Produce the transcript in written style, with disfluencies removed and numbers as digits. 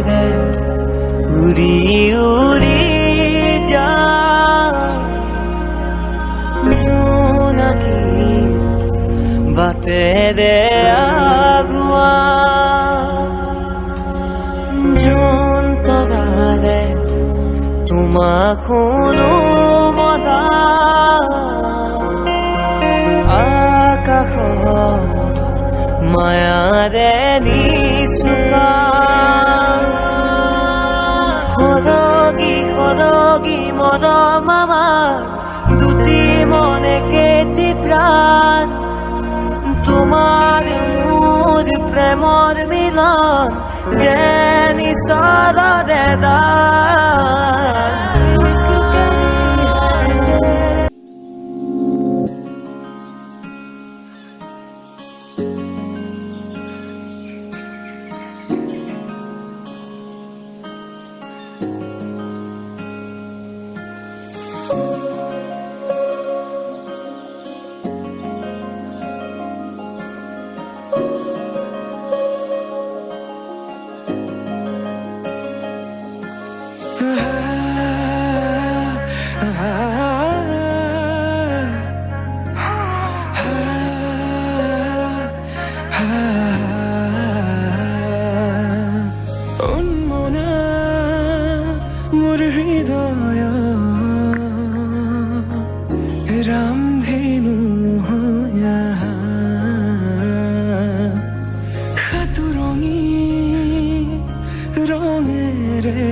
দে উড়ি উড়ি যায় জোনাকি বাতে দে আগুয়া জোন তরালে তোমাক শুনো মনা আকাশ মায়াৰে নিচুকা সৰগী সৰগী মদ মামা দুটি মনে কেতি প্ৰাণ তোমাৰ মোৰ প্ৰেমৰ মিলন যেন ঈশ্বৰৰে দান মোৰ হৃদয় ৰামধেনু সাতুৰঙী ৰঙেৰে